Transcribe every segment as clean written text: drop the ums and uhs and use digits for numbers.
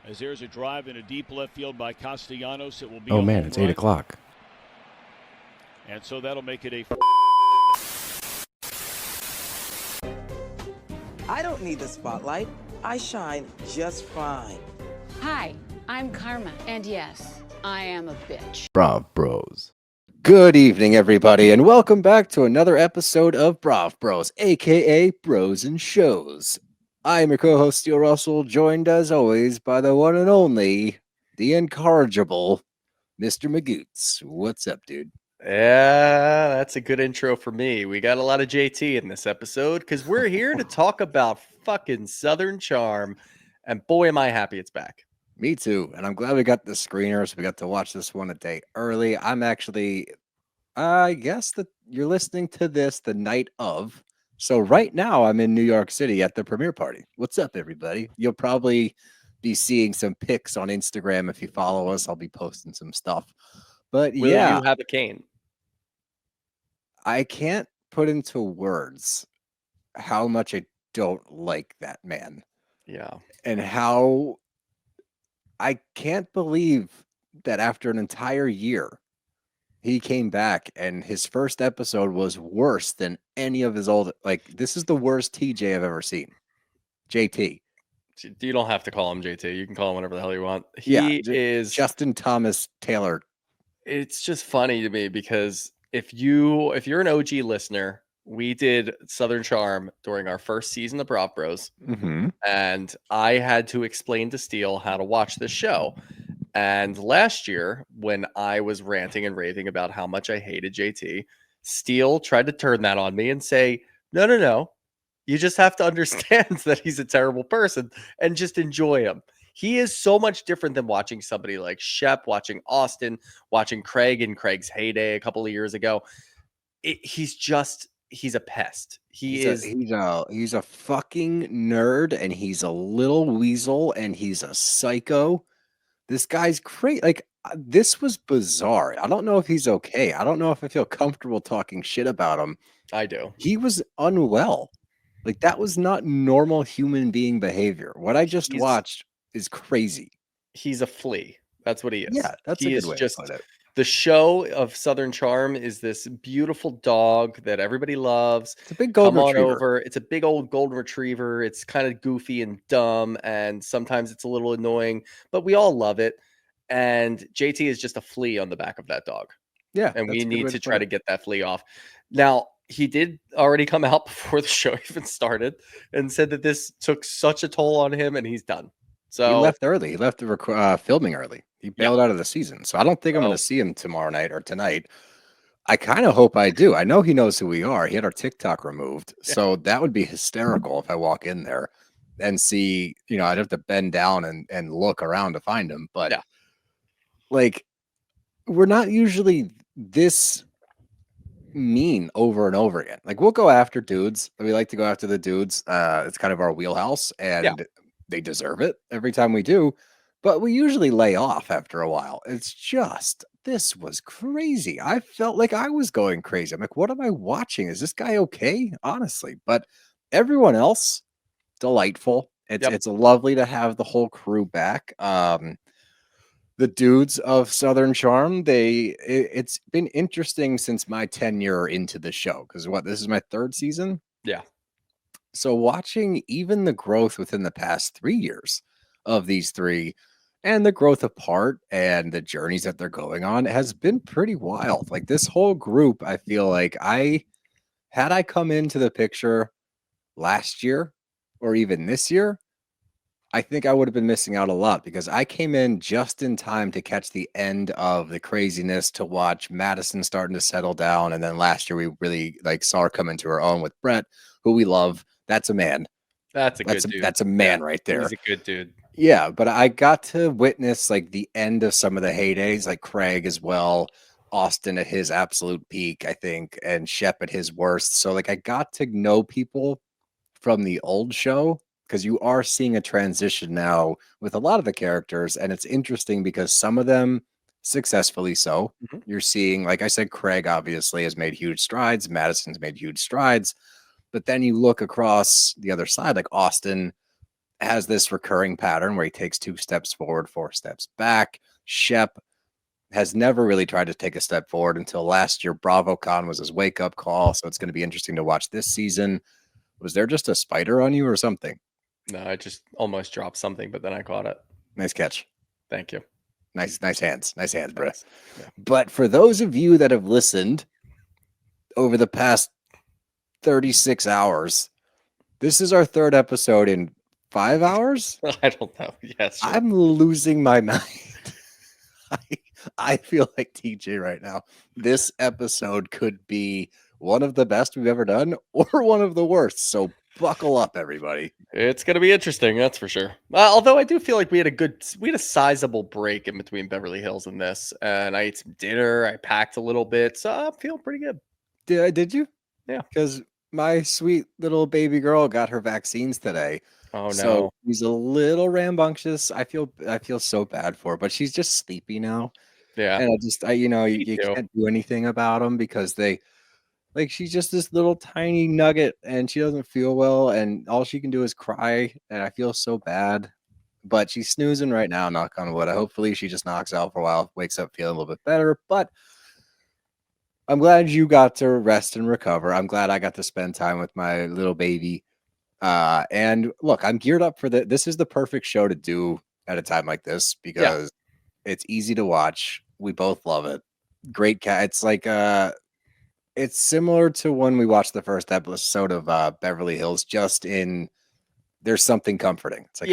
As there's a drive in a deep left field by Castellanos, it will be Oh a man, home it's run. 8 o'clock. And so that'll make it a... I don't need the spotlight. I shine just fine. Hi, I'm Karma, and yes, I am a bitch. BravBros. Good evening, everybody, and welcome back to another episode of BravBros, aka Bros and Shows. I am your co-host, Steele Russell, joined as always by the one and only, the incorrigible, Mr. Magoots. What's up, dude? Yeah, that's a good intro for me. We got a lot of JT in this episode because we're here to talk about fucking Southern Charm. And boy, am I happy it's back. Me too, and I'm glad we got the screeners. We got to watch this one a day early. I'm actually, I guess that you're listening to this the night of. So right now I'm in New York City at the premiere party. What's up, everybody? You'll probably be seeing some pics on Instagram if you follow us. I'll be posting some stuff. But Will yeah, you have a cane? I can't put into words how much I don't like that man Yeah. and how I can't believe that after an entire year, he came back and his first episode was worse than any of his old. Like, this is the worst TJ I've ever seen. JT. You don't have to call him JT. You can call him whatever the hell you want. Yeah, He is Justin Thomas Taylor. It's just funny to me because if you're an OG listener, we did Southern Charm during our first season of BravBros, Mm-hmm. and I had to explain to Steele how to watch this show. And last year, when I was ranting and raving about how much I hated JT, Steele tried to turn that on me and say, no. You just have to understand that he's a terrible person and just enjoy him. He is so much different than watching somebody like Shep, watching Austen, watching Craig in Craig's heyday a couple of years ago. He's a pest. He's a fucking nerd, and he's a little weasel, and he's a psycho. This guy's great. Like, this was bizarre. I don't know if he's okay. I don't know if I feel comfortable talking shit about him. I do. He was unwell. Like, that was not normal human being behavior. What I just watched is crazy. He's a flea. That's what he is. Yeah, that's a good way to put it. The show of Southern Charm is this beautiful dog that everybody loves. It's a big golden retriever. Over. It's a big old golden retriever. It's kind of goofy and dumb, and sometimes it's a little annoying, but we all love it. And JT is just a flea on the back of that dog. Yeah, and we need to try to get that flea off. Now, he did already come out before the show even started and said that this took such a toll on him, and he's done. So he left early. He left the filming early. He bailed out of the season. So I don't think I'm going to see him tomorrow night or tonight. I kind of hope I do. I know he knows who we are. He had our TikTok removed. Yeah. So that would be hysterical if I walk in there and see, I'd have to bend down and look around to find him. But like, we're not usually this mean over and over again. Like, we'll go after dudes. We like to go after the dudes. It's kind of our wheelhouse, and they deserve it every time we do. But we usually lay off after a while. It's just, this was crazy. I felt like I was going crazy. I'm like, what am I watching? Is this guy okay? Honestly. But everyone else, delightful. It's lovely to have the whole crew back. The dudes of Southern Charm, it's been interesting since my tenure into the show. Because this is my third season? Yeah. So watching even the growth within the past 3 years of these three, and the growth apart and the journeys that they're going on has been pretty wild. Like, this whole group, I feel like had I come into the picture last year or even this year, I think I would have been missing out a lot, because I came in just in time to catch the end of the craziness, to watch Madison starting to settle down. And then last year we really saw her come into her own with Brett, who we love. That's a man. That's a good dude. That's a man right there. He's a good dude. Yeah, but I got to witness the end of some of the heydays, like Craig as well, Austen at his absolute peak, I think, and Shep at his worst. So I got to know people from the old show, because you are seeing a transition now with a lot of the characters, and it's interesting because some of them successfully so. Mm-hmm. You're seeing, like I said, Craig obviously has made huge strides, Madison's made huge strides, but then you look across the other side, like Austen has this recurring pattern where he takes 2 steps forward, 4 steps back. Shep has never really tried to take a step forward until last year. BravoCon was his wake-up call, so it's going to be interesting to watch this season. Was there just a spider on you or something? No, I just almost dropped something, but then I caught it. Nice catch. Thank you. Nice hands, bro. Thanks. Yeah. But for those of you that have listened over the past 36 hours, this is our 3rd episode in 5 hours. I don't know. Yes, sure. I'm losing my mind. I feel like TJ right now. This episode could be one of the best we've ever done or one of the worst. So buckle up, everybody. It's going to be interesting, that's for sure. Although I do feel like we had a sizable break in between Beverly Hills and this, and I ate some dinner. I packed a little bit, so I'm feeling pretty good. Did you? Yeah, because my sweet little baby girl got her vaccines today. Oh no, so she's a little rambunctious. I feel so bad for her, but she's just sleepy now. Yeah, and you can't do anything about them because she's just this little tiny nugget and she doesn't feel well and all she can do is cry and I feel so bad. But she's snoozing right now, knock on wood. Hopefully she just knocks out for a while, wakes up feeling a little bit better. But I'm glad you got to rest and recover. I'm glad I got to spend time with my little baby. And look, I'm geared up for this is the perfect show to do at a time like this because it's easy to watch. We both love it. Great cat. It's like it's similar to when we watched the first episode of Beverly Hills, just in there's something comforting. It's like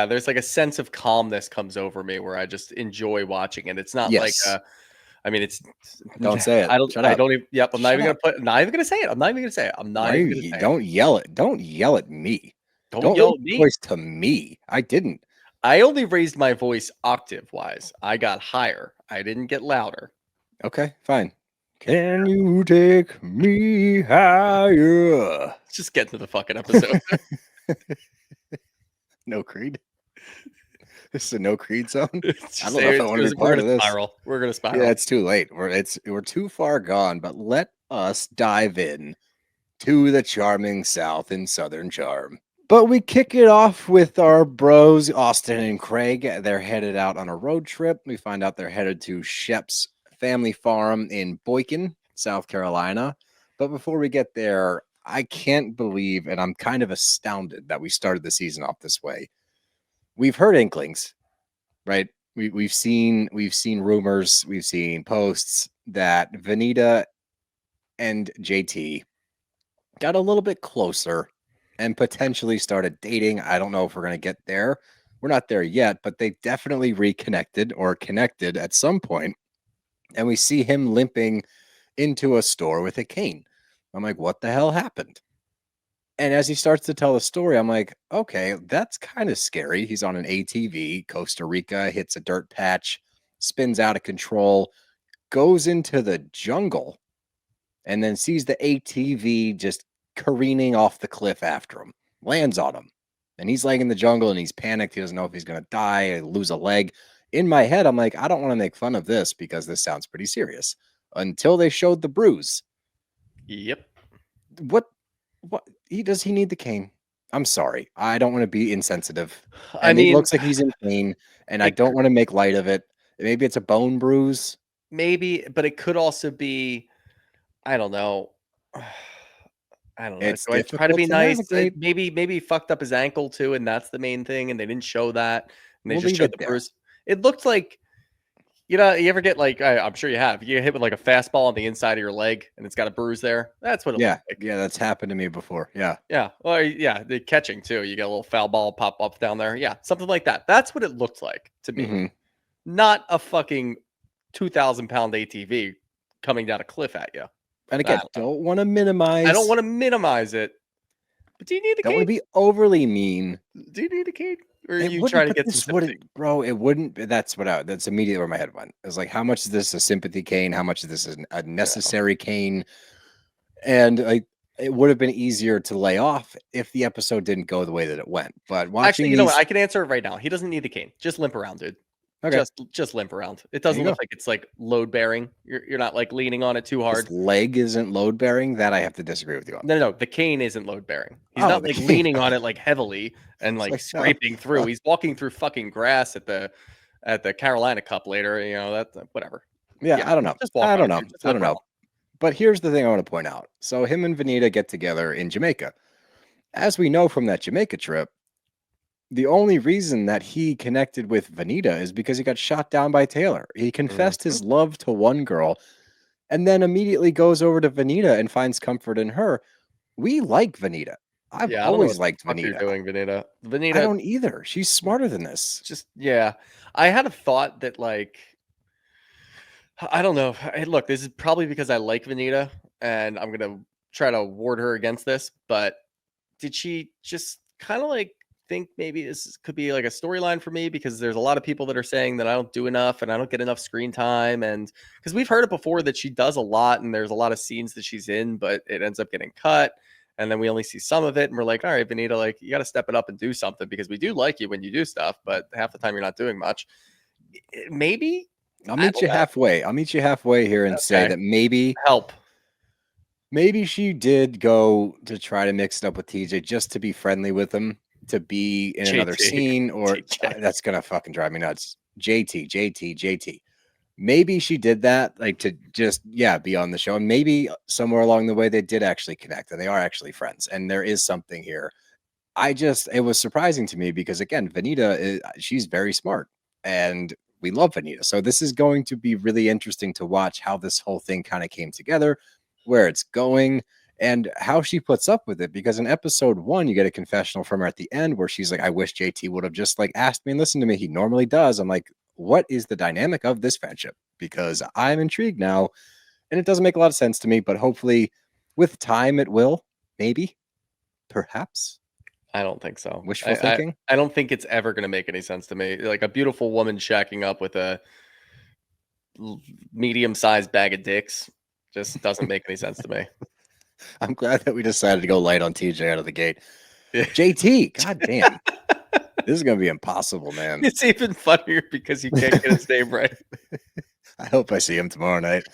there's like a sense of calmness comes over me where I just enjoy watching it. It's not like I mean, it's don't say it. I don't even. Yep, I'm not even gonna say it. I'm not even gonna say it. I'm not even gonna say it. Don't yell it. Don't yell at me. Don't yell at me. Voice to me. I didn't. I only raised my voice octave wise. I got higher. I didn't get louder. Okay, fine. Can you take me higher? Let's just get into the fucking episode. No Creed. This is a no Creed zone. I don't know if I want to be part of this. We're gonna spiral. Yeah, it's too late. We're too far gone. But let us dive in to the charming South in Southern charm. But we kick it off with our bros, Austen and Craig. They're headed out on a road trip. We find out they're headed to Shep's family farm in Boykin, South Carolina. But before we get there, I can't believe, and I'm kind of astounded that we started the season off this way. We've heard inklings, right? We've seen rumors, we've seen posts that Venita and JT got a little bit closer and potentially started dating. I don't know if we're going to get there. We're not there yet, but they definitely reconnected or connected at some point. And we see him limping into a store with a cane. I'm like, what the hell happened? And as he starts to tell the story, I'm like, okay, that's kind of scary. He's on an ATV, Costa Rica, hits a dirt patch, spins out of control, goes into the jungle, and then sees the ATV just careening off the cliff after him, lands on him. And he's laying in the jungle and he's panicked. He doesn't know if he's going to die or lose a leg. In my head, I'm like, I don't want to make fun of this because this sounds pretty serious. Until they showed the bruise. Yep. What does he need the cane? I'm sorry. I don't want to be insensitive. And it looks like he's in pain, and I don't want to make light of it. Maybe it's a bone bruise. Maybe, but it could also be, I don't know. It's so I try to be nice. Maybe he fucked up his ankle too, and that's the main thing, and they didn't show that. And they just showed the bruise. It looked like, you you ever get like, I'm sure you have, you get hit with like a fastball on the inside of your leg and it's got a bruise there. That's what it looks like. Yeah, that's happened to me before. Yeah. Yeah. Well, yeah, the catching too. You get a little foul ball pop up down there. Yeah, something like that. That's what it looked like to me. Mm-hmm. Not a fucking 2,000-pound ATV coming down a cliff at you. And again, don't want to minimize. I don't want to minimize it. But do you need a cane? Don't want to be overly mean. Do you need a cane? Or are you trying to get some sympathy? Bro, it wouldn't. That's immediately where my head went. It's like, how much is this a sympathy cane? How much of this is a necessary cane? And it would have been easier to lay off if the episode didn't go the way that it went. But watching actually, you know what? I can answer it right now. He doesn't need the cane. Just limp around, dude. Okay. Just limp around. It There doesn't you look go. like it's like load bearing. You're not like leaning on it too His hard. leg isn't load bearing. That I have to disagree with you on. No. The cane isn't load bearing. He's Oh, not the like cane. leaning on it like heavily and It's like like, no. scraping through. He's walking through fucking grass at the Carolina Cup later. You know that whatever. Yeah, I don't know. Just walk I on don't it, know. dude. Just I don't limp know. But here's the thing I want to point out. So him and Venita get together in Jamaica. As we know from that Jamaica trip, the only reason that he connected with Venita is because he got shot down by Taylor. He confessed his love to one girl and then immediately goes over to Venita and finds comfort in her. We like Venita. I've Yeah, I don't know what always the liked fuck you're Venita. doing, Venita. I Venita, don't either. She's smarter than this. just yeah. I had a thought that like I don't know. Look, this is probably because I like Venita, and I'm gonna try to ward her against this. But did she just kind of like think maybe could be like a storyline for me? Because there's a lot of people that are saying that I don't do enough and I don't get enough screen time, and because we've heard it before that she does a lot, and there's a lot of scenes that she's in, but it ends up getting cut. And then we only see some of it, and we're like, all right, Venita, like you got to step it up and do something because we do like you when you do stuff, but half the time you're not doing much. Maybe I'll meet you halfway. I'll meet you halfway here and say that maybe she did go to try to mix it up with TJ just to be friendly with him, to be in another scene, or that's gonna fucking drive me nuts. JT. Maybe she did that, like to just be on the show, and maybe somewhere along the way they did actually connect, and they are actually friends, and there is something here. It was surprising to me because again, Venita she's very smart, and we love Venita. So this is going to be really interesting to watch how this whole thing kind of came together, where it's going, and how she puts up with it. Because in episode 1, you get a confessional from her at the end where she's like, I wish JT would have just like asked me and listened to me. He normally does. I'm like, what is the dynamic of this friendship? Because I'm intrigued now, and it doesn't make a lot of sense to me, but hopefully with time it will, maybe, perhaps. I don't think so. Wishful thinking? I don't think it's ever going to make any sense to me. Like a beautiful woman shacking up with a medium-sized bag of dicks just doesn't make any sense to me. I'm glad that we decided to go light on TJ out of the gate. JT, god damn. This is going to be impossible, man. It's even funnier because you can't get his name right. I hope I see him tomorrow night.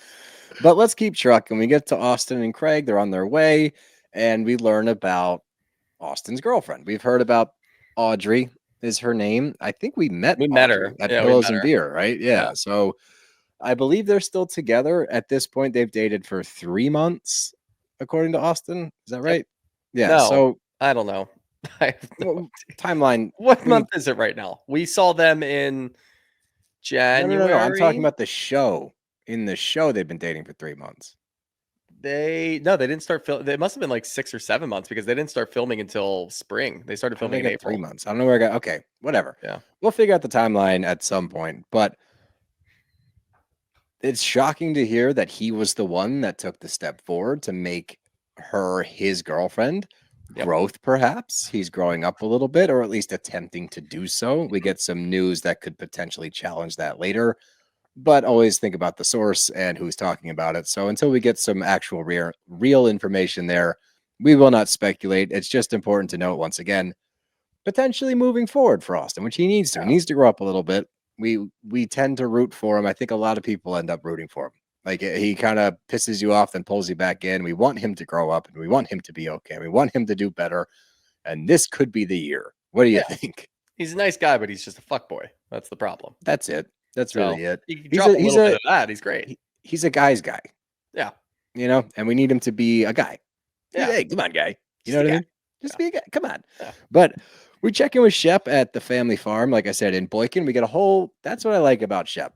But let's keep trucking. We get to Austen and Craig. They're on their way, and we learn about Austin's girlfriend. We've heard about Audrey is her name. I think we met her at Pillows and Beer, right? Yeah. So I believe they're still together at this point. They've dated for 3 months, according to Austin. Is that right? Yeah. No, so I don't know. Timeline. What month is it right now? We saw them in January. No. I'm talking about the show. In the show, they've been dating for 3 months. They didn't start filming. They must have been like 6 or 7 months because they didn't start filming until spring. They started filming in April. 3 months. I don't know where I got. Okay, whatever. Yeah, we'll figure out the timeline at some point. But it's shocking to hear that he was the one that took the step forward to make her his girlfriend. Yep. Growth, perhaps. He's growing up a little bit, or at least attempting to do so. We get some news that could potentially challenge that later. But always think about the source and who's talking about it. So until we get some actual real information there, we will not speculate. It's just important to note once again, potentially moving forward for Austin, which he needs to. He needs to grow up a little bit. We tend to root for him. I think a lot of people end up rooting for him. Like he kind of pisses you off and pulls you back in. We want him to grow up and we want him to be okay. We want him to do better. And this could be the year. What do you think? He's a nice guy, but he's just a fuckboy. That's the problem. That's it. That's really it. He's a little bit of that. He's great. He's a guy's guy. Yeah. And we need him to be a guy. Yeah. Hey, come on, guy. You know what I mean? Just be a guy. Come on. Yeah. But we check in with Shep at the family farm. Like I said, in Boykin, we get that's what I like about Shep.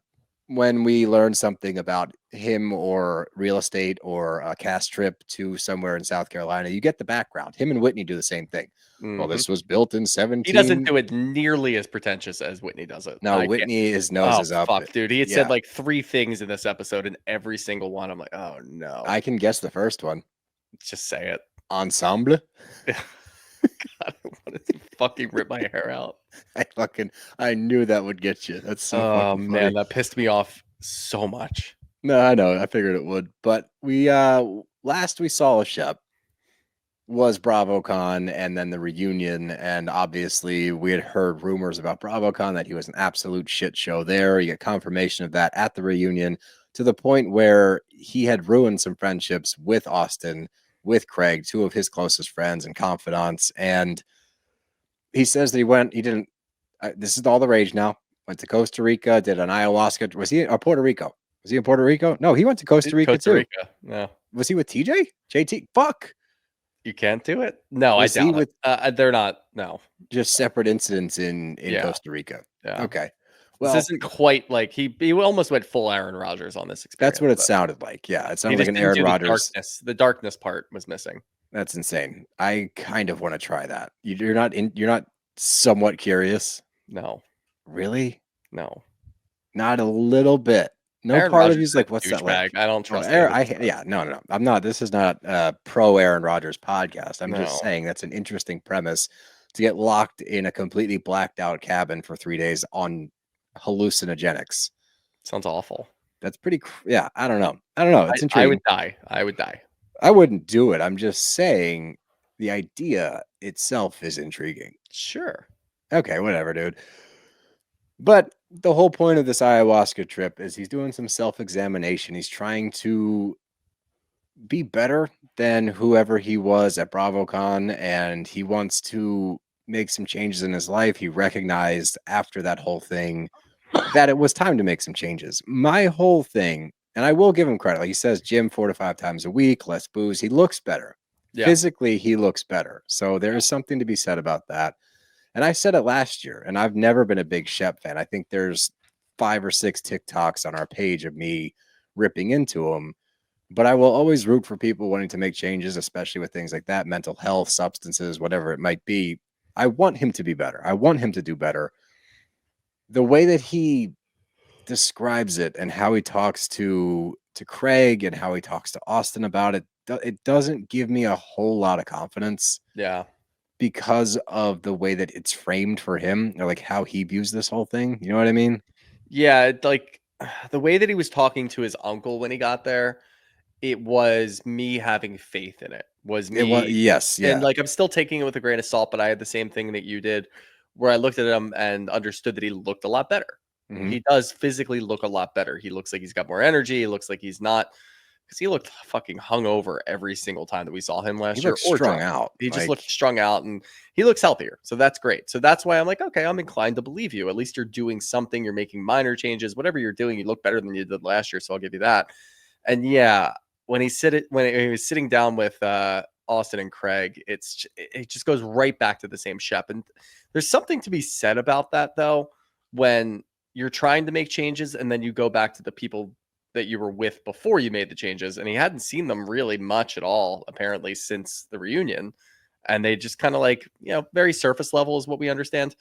When we learn something about him or real estate or a cast trip to somewhere in South Carolina, you get the background. Him and Whitney do the same thing. Mm-hmm. Well, this was built in 17. He doesn't do it nearly as pretentious as Whitney does it. No, Whitney, his nose is up. Fuck, dude. He had said like 3 things in this episode, and every single one, I'm like, oh no. I can guess the first one. Just say it. Ensemble. God, I wanted to fucking rip my hair out. I knew that would get you. That's so fucking funny. Man, that pissed me off so much. No, I know. I figured it would. But we last we saw Shep, was BravoCon and then the reunion. And obviously, we had heard rumors about BravoCon that he was an absolute shit show there. You get confirmation of that at the reunion to the point where he had ruined some friendships with Austen, with Craig, two of his closest friends and confidants. And he says that he didn't, this is all the rage now. Went to Costa Rica, did an ayahuasca. Was he or Puerto Rico? Was he in Puerto Rico? No, he went to Costa Rica Costa too. Rica. No, Was he with TJ? JT? Fuck. you can't do it. No, Was I he doubt with it. They're not. No. just separate incidents in Yeah. Costa Rica? Yeah. Okay. Well, this isn't quite like he almost went full Aaron Rodgers on this experience. That's what it sounded like. Yeah, it He sounded like just an didn't Aaron do Rodgers. The darkness part was missing. That's insane. I kind of want to try that. You're not somewhat curious, No, really? no. Not a little bit. No Aaron part of Rodgers you's is like, a what's that like? douchebag. I don't Oh, trust no. I'm not. This is not a pro Aaron Rodgers podcast. I'm just No. saying that's an interesting premise to get locked in a completely blacked out cabin for 3 days on hallucinogenics. Sounds awful. That's pretty. Yeah, I don't know. It's intriguing. I would die. I would die. I wouldn't do it. I'm just saying the idea itself is intriguing. Sure. Okay, whatever, dude. But the whole point of this ayahuasca trip is he's doing some self-examination. He's trying to be better than whoever he was at BravoCon, and he wants to make some changes in his life. He recognized after that whole thing that it was time to make some changes. My whole thing, and I will give him credit, like he says, gym 4 to 5 times a week, less booze. He looks better. Yeah. Physically, he looks better. So there is something to be said about that. And I said it last year, and I've never been a big Shep fan. I think there's 5 or 6 TikToks on our page of me ripping into him. But I will always root for people wanting to make changes, especially with things like that, mental health, substances, whatever it might be. I want him to be better. I want him to do better. The way that he describes it and how he talks to Craig and how he talks to Austen about it, it doesn't give me a whole lot of confidence. Yeah. Because of the way that it's framed for him, or like how he views this whole thing. You know what I mean? Yeah, like the way that he was talking to his uncle when he got there, it was me having faith in it. Yes, yeah. And like I'm still taking it with a grain of salt, but I had the same thing that you did, where I looked at him and understood that he looked a lot better. Mhm. He does physically look a lot better. He looks like he's got more energy. He looks like he's not, because he looked fucking hungover every single time that we saw him last He year. looks or strung drunk. out. He just like, looked strung out, and he looks healthier. So that's great. So that's why I'm like, okay, I'm inclined to believe you. At least you're doing something. You're making minor changes. Whatever you're doing, you look better than you did last year. So I'll give you that. And yeah, when he was sitting down with Austen and Craig, it just goes right back to the same Shep. And there's something to be said about that, though, when you're trying to make changes and then you go back to the people that you were with before you made the changes, and he hadn't seen them really much at all, apparently, since the reunion. And they just kind of like, very surface level is what we understand.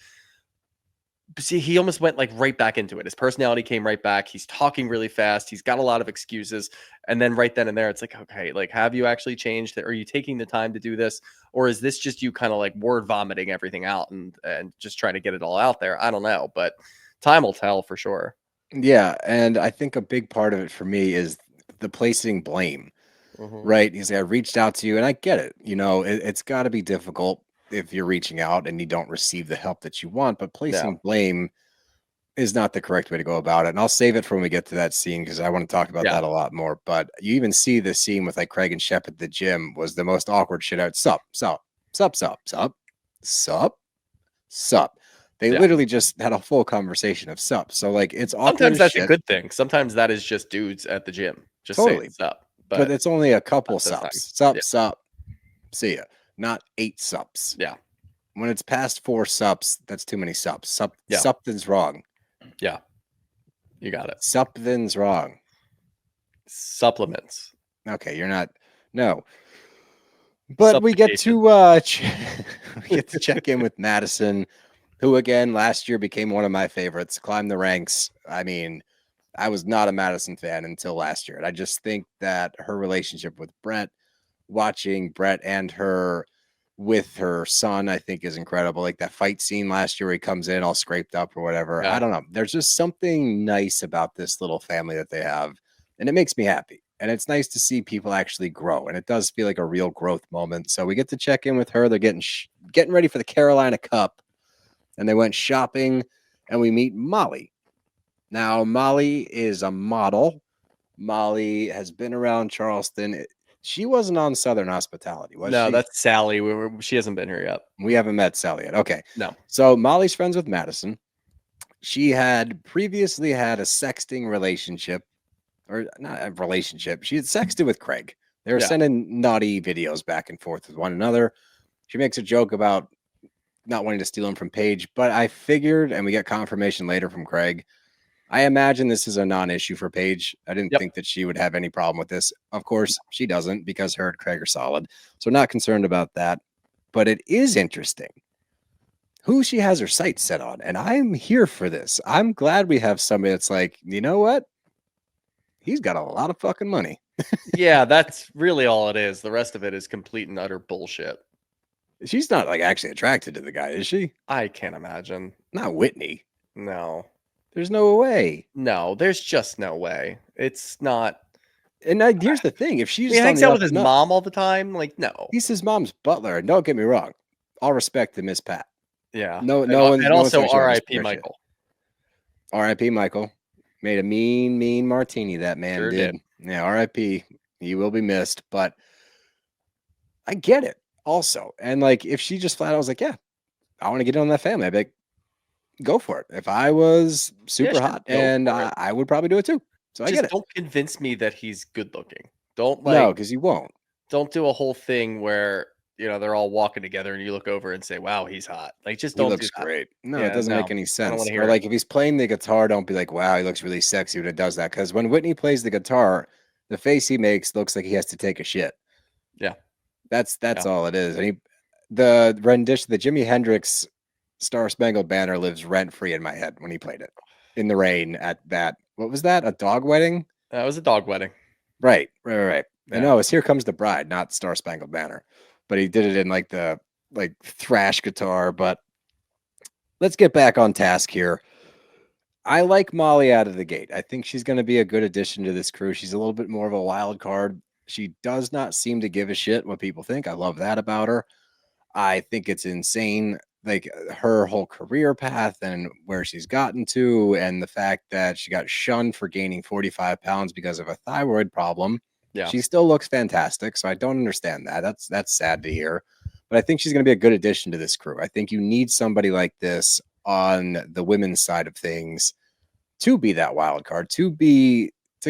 But see, he almost went like right back into it. His personality came right back. He's talking really fast. He's got a lot of excuses. And then right then and there, it's like, okay, like, have you actually changed? Are you taking the time to do this? Or is this just you kind of like word vomiting everything out and just trying to get it all out there? I don't know, but time will tell for sure. Yeah, and I think a big part of it for me is the placing blame. Mm-hmm. Right? He's like, I reached out to you, and I get it. It's got to be difficult if you're reaching out and you don't receive the help that you want. But placing blame is not the correct way to go about it. And I'll save it for when we get to that scene because I want to talk about that a lot more. But you even see the scene with like Craig and Shep at the gym was the most awkward shit out. Sup. They literally just had a full conversation of sup. So like it's awkward. Sometimes that's a good thing. Sometimes that is just dudes at the gym just saying sup. But it's only a couple sups. Sup. See ya. Not 8 sups. Yeah. When it's past 4 sups, that's too many sups. Something's wrong. Yeah. You got it. Something's wrong. Supplements. Okay, you're not. No. But we get to check in with Madison, who again last year became one of my favorites, climbed the ranks. I mean, I was not a Madison fan until last year. And I just think that her relationship with Brett, watching Brett and her with her son, I think is incredible. Like that fight scene last year where he comes in all scraped up or whatever. I don't know. There's just something nice about this little family that they have. And it makes me happy. And it's nice to see people actually grow. And it does feel like a real growth moment. So we get to check in with her. They're getting ready for the Carolina Cup. And they went shopping. And we meet Molly. Now, Molly is a model. Molly has been around Charleston. She wasn't on Southern Hospitality, was No, she? that's Sally. She hasn't been here yet. We haven't met Sally yet. Okay. No. So Molly's friends with Madison. She had previously had a sexting relationship, or not a relationship. She had sexted with Craig. They were sending naughty videos back and forth with one another. She makes a joke about not wanting to steal them from Paige, but I figured, and we get confirmation later from Craig, I imagine this is a non-issue for Paige. I didn't think that she would have any problem with this. Of course, she doesn't, because her and Craig are solid. So not concerned about that. But it is interesting who she has her sights set on. And I'm here for this. I'm glad we have somebody that's like, you know what? He's got a lot of fucking money. Yeah, that's really all it is. The rest of it is complete and utter bullshit. She's not like actually attracted to the guy, is she? I can't imagine. Not Whitney. No. There's no way. No, there's just no way. It's not. And here's the thing: if she's He hangs out with his mom all the time, like no. He's his mom's butler. And don't get me wrong. All respect to Miss Pat. Yeah. No one. And also R.I.P. Michael. R.I.P. Michael. Made a mean martini. That man Sure did. Yeah. R.I.P. You will be missed. But I get it. Also, and like if she just flat out was like, yeah, I want to get in on that family, I'd be like, go for it. If I was super hot, and I would probably do it too. So I get it. Don't convince me that he's good looking. Don't no, because he won't. Don't do a whole thing where they're all walking together and you look over and say, "Wow, he's hot." Like just don't. He looks do that. great. No, it doesn't make any sense. Or like if he's playing the guitar, don't be like, "Wow, he looks really sexy" when it does that. Because when Whitney plays the guitar, the face he makes looks like he has to take a shit. Yeah, that's all it is. And the rendition, the Jimi Hendrix Star Spangled Banner lives rent free in my head when he played it in the rain at that. What was that? A dog wedding? That was a dog wedding. Right. Yeah. I know it's Here Comes the Bride, not Star Spangled Banner, but he did it in like the thrash guitar. But let's get back on task here. I like Molly out of the gate. I think she's going to be a good addition to this crew. She's a little bit more of a wild card. She does not seem to give a shit what people think. I love that about her. I think it's insane, like her whole career path and where she's gotten to, and the fact that she got shunned for gaining 45 pounds because of a thyroid problem. Yeah. She still looks fantastic. So I don't understand that. That's sad to hear. But I think she's going to be a good addition to this crew. I think you need somebody like this on the women's side of things to be that wild card, to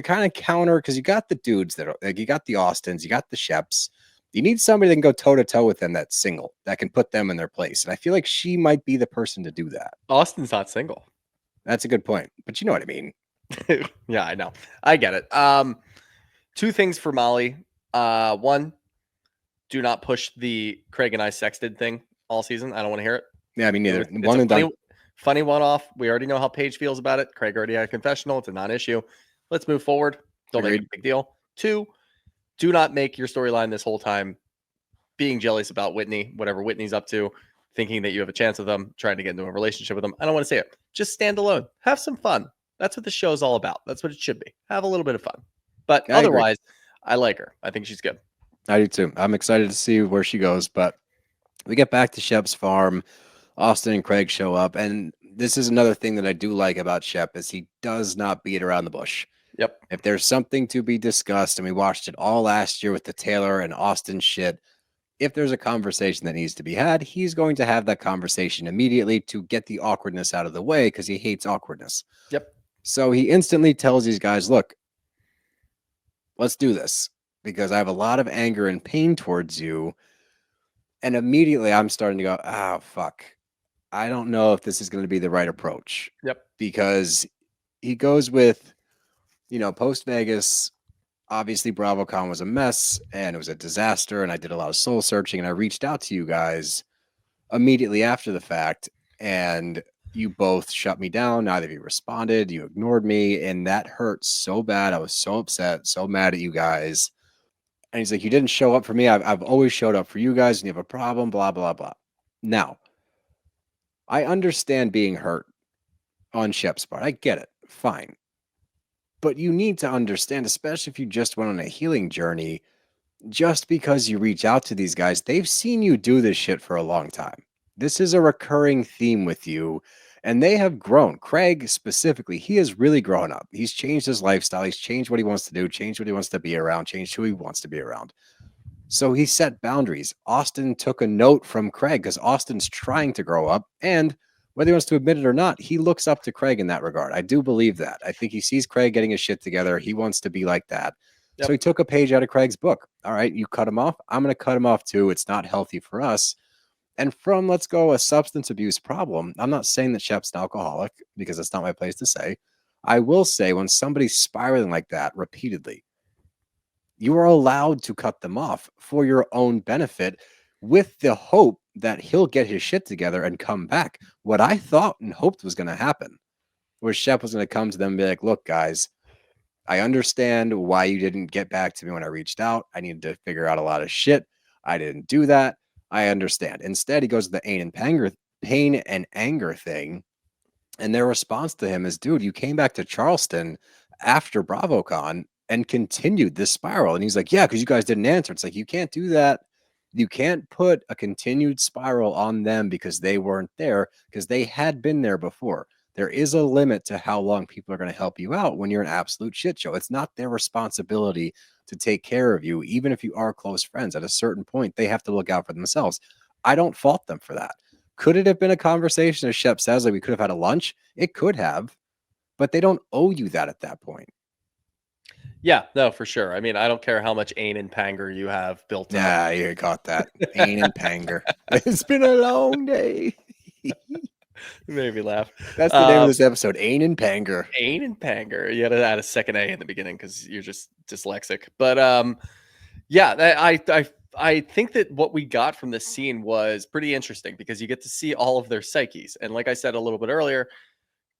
kind of counter, because you got the dudes that are like, you got the Austins, you got the Sheps. You need somebody that can go toe to toe with them that's single, that can put them in their place. And I feel like she might be the person to do that. Austin's not single. That's a good point. But you know what I mean. Yeah, I know. I get it. Two things for Molly. One, do not push the Craig and I sexted thing all season. I don't want to hear it. Yeah, I mean, neither. It's one and done. Funny one-off. We already know how Paige feels about it. Craig already had a confessional. It's a non-issue. Let's move forward. Don't make it a big deal. Two, do not make your storyline this whole time being jealous about Whitney, whatever Whitney's up to, thinking that you have a chance with them, trying to get into a relationship with them. I don't want to say it. Just stand alone. Have some fun. That's what the show's all about. That's what it should be. Have a little bit of fun. But otherwise, I like her. I think she's good. I do too. I'm excited to see where she goes. But we get back to Shep's farm. Austen and Craig show up. And this is another thing that I do like about Shep is he does not beat around the bush. Yep. If there's something to be discussed, and we watched it all last year with the Taylor and Austen shit, if there's a conversation that needs to be had, he's going to have that conversation immediately to get the awkwardness out of the way because he hates awkwardness. Yep. So he instantly tells these guys, look, let's do this because I have a lot of anger and pain towards you. And immediately I'm starting to go, oh, fuck. I don't know if this is going to be the right approach. Yep. Because he goes with, post Vegas, obviously BravoCon was a mess and it was a disaster. And I did a lot of soul searching and I reached out to you guys immediately after the fact. And you both shut me down. Neither of you responded. You ignored me. And that hurt so bad. I was so upset, so mad at you guys. And he's like, you didn't show up for me. I've always showed up for you guys and you have a problem, blah, blah, blah. Now, I understand being hurt on Shep's part. I get it. Fine. But you need to understand, especially if you just went on a healing journey, just because you reach out to these guys, they've seen you do this shit for a long time. This is a recurring theme with you, and they have grown. Craig specifically, he has really grown up. He's changed his lifestyle. He's changed what he wants to do, changed what he wants to be around, changed who he wants to be around. So he set boundaries. Austen took a note from Craig because Austin's trying to grow up. And whether he wants to admit it or not, he looks up to Craig in that regard. I do believe that. I think he sees Craig getting his shit together. He wants to be like that. Yep. So he took a page out of Craig's book. All right, you cut him off. I'm going to cut him off too. It's not healthy for us. And from, let's go, a substance abuse problem, I'm not saying that Shep's an alcoholic because that's not my place to say. I will say when somebody's spiraling like that repeatedly, you are allowed to cut them off for your own benefit with the hope that he'll get his shit together and come back. What I thought and hoped was going to happen was Shep was going to come to them and be like, look, guys, I understand why you didn't get back to me when I reached out. I needed to figure out a lot of shit. I didn't do that. I understand. Instead, he goes to the pain and anger thing. And their response to him is, dude, you came back to Charleston after BravoCon and continued this spiral. And he's like, yeah, because you guys didn't answer. It's like, you can't do that. You can't put a continued spiral on them because they weren't there, because they had been there before. There is a limit to how long people are going to help you out when you're an absolute shit show. It's not their responsibility to take care of you, even if you are close friends. At a certain point, they have to look out for themselves. I don't fault them for that. Could it have been a conversation, as Shep says, like we could have had a lunch? It could have, but they don't owe you that at that point. Yeah, no, for sure. I mean, I don't care how much ain and panger you have built up. Yeah, you got that. Ain and panger. It's been a long day. Made me laugh. That's the name of this episode, Ain and Panger. Ain and panger. You had to add a second A in the beginning because you're just dyslexic. But yeah, I think that what we got from this scene was pretty interesting because you get to see all of their psyches. And like I said a little bit earlier,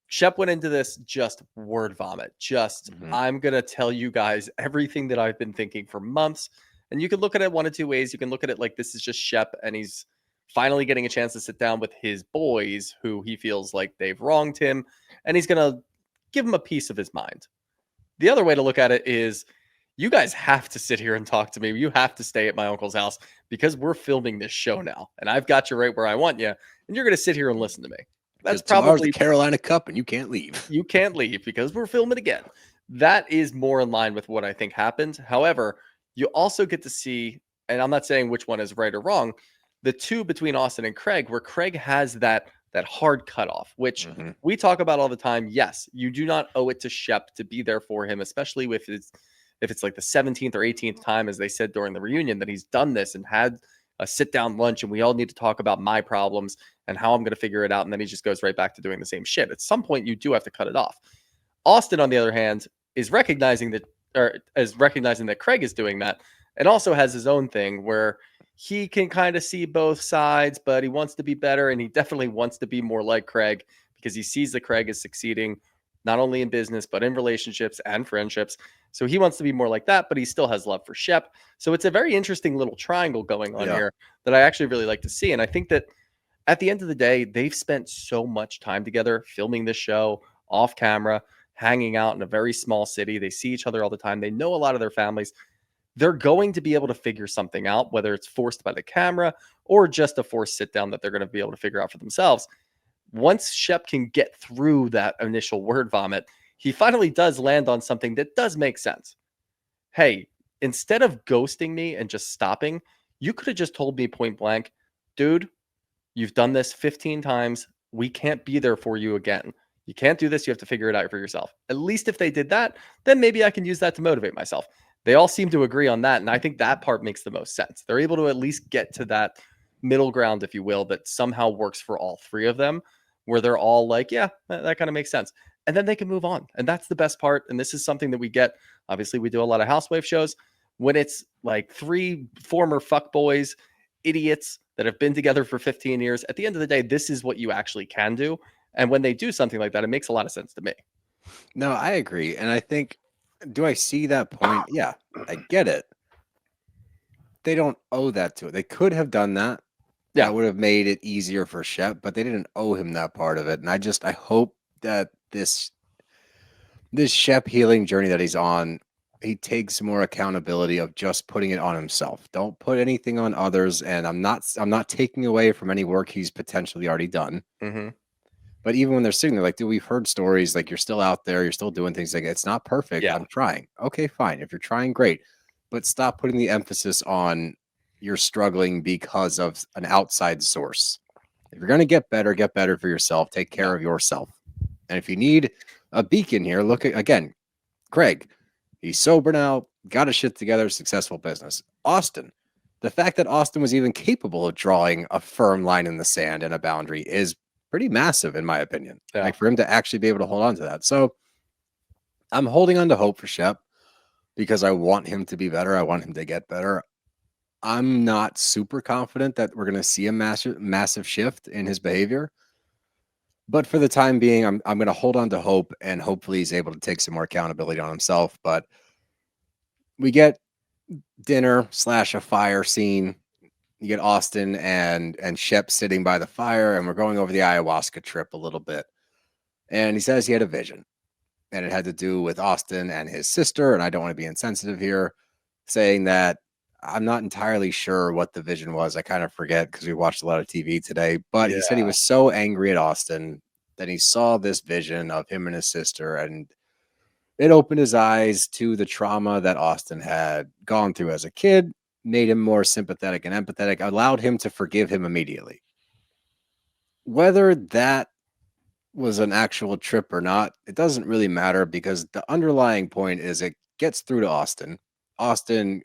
Shep went into this just word vomit. Just, I'm going to tell you guys everything that I've been thinking for months. And you can look at it one of two ways. You can look at it like this is just Shep and he's finally getting a chance to sit down with his boys who he feels like they've wronged him. And he's going to give him a piece of his mind. The other way to look at it is you guys have to sit here and talk to me. You have to stay at my uncle's house because we're filming this show now. And I've got you right where I want you. And you're going to sit here and listen to me. That's probably the Carolina Cup and you can't leave. You can't leave because we're filming again. That is more in line with what I think happened. However, you also get to see, and I'm not saying which one is right or wrong, the two between Austen and Craig, where Craig has that hard cutoff, which we talk about all the time. Yes, you do not owe it to Shep to be there for him, especially if it's like the 17th or 18th time, as they said during the reunion, that he's done this and had a sit-down lunch and we all need to talk about my problems and how I'm going to figure it out. And then he just goes right back to doing the same shit. At some point, you do have to cut it off. Austen, on the other hand, is recognizing that Craig is doing that and also has his own thing where he can kind of see both sides, but he wants to be better. And he definitely wants to be more like Craig because he sees that Craig is succeeding not only in business, but in relationships and friendships. So he wants to be more like that, but he still has love for Shep. So it's a very interesting little triangle going on here that I actually really like to see. And I think that at the end of the day, they've spent so much time together filming this show off camera, hanging out in a very small city. They see each other all the time. They know a lot of their families. They're going to be able to figure something out, whether it's forced by the camera or just a forced sit down that they're going to be able to figure out for themselves. Once Shep can get through that initial word vomit, he finally does land on something that does make sense. Hey, instead of ghosting me and just stopping, you could have just told me point blank, dude, you've done this 15 times. We can't be there for you again. You can't do this. You have to figure it out for yourself. At least if they did that, then maybe I can use that to motivate myself. They all seem to agree on that. And I think that part makes the most sense. They're able to at least get to that middle ground, if you will, that somehow works for all three of them, where they're all like, yeah, that kind of makes sense. And then they can move on. And that's the best part. And this is something that we get. Obviously, we do a lot of housewife shows. When it's like three former fuckboys, idiots that have been together for 15 years, at the end of the day, this is what you actually can do. And when they do something like that, it makes a lot of sense to me. No, I agree. And I think, do I see that point? Yeah, I get it. They don't owe that to it. They could have done that. Yeah. That would have made it easier for Shep, but they didn't owe him that part of it. And I hope that this this Shep healing journey that he's on, he takes more accountability of just putting it on himself. Don't put anything on others. And I'm not taking away from any work he's potentially already done. Hmm. But even when they're sitting there, like, dude, we've heard stories like you're still out there, you're still doing things like it's not perfect. Yeah. I'm trying. Okay, fine. If you're trying, great. But stop putting the emphasis on you're struggling because of an outside source. If you're gonna get better for yourself. Take care Yeah. of yourself. And if you need a beacon here, look at again, Craig. He's sober now, got his shit together, successful business. Austen. The fact that Austen was even capable of drawing a firm line in the sand and a boundary is pretty massive, in my opinion. Yeah. Like for him to actually be able to hold on to that. So I'm holding on to hope for Shep because I want him to be better. I want him to get better. I'm not super confident that we're going to see a massive shift in his behavior. But for the time being, I'm going to hold on to hope, and hopefully he's able to take some more accountability on himself. But we get dinner / a fire scene. You get Austen and Shep sitting by the fire, and we're going over the ayahuasca trip a little bit. And he says he had a vision, and it had to do with Austen and his sister. And I don't want to be insensitive here, saying that I'm not entirely sure what the vision was. I kind of forget because we watched a lot of TV today. But he said he Yeah. was so angry at Austen that he saw this vision of him and his sister, and it opened his eyes to the trauma that Austen had gone through as a kid, made him more sympathetic and empathetic, allowed him to forgive him immediately. Whether that was an actual trip or not, it doesn't really matter because the underlying point is it gets through to Austen. Austen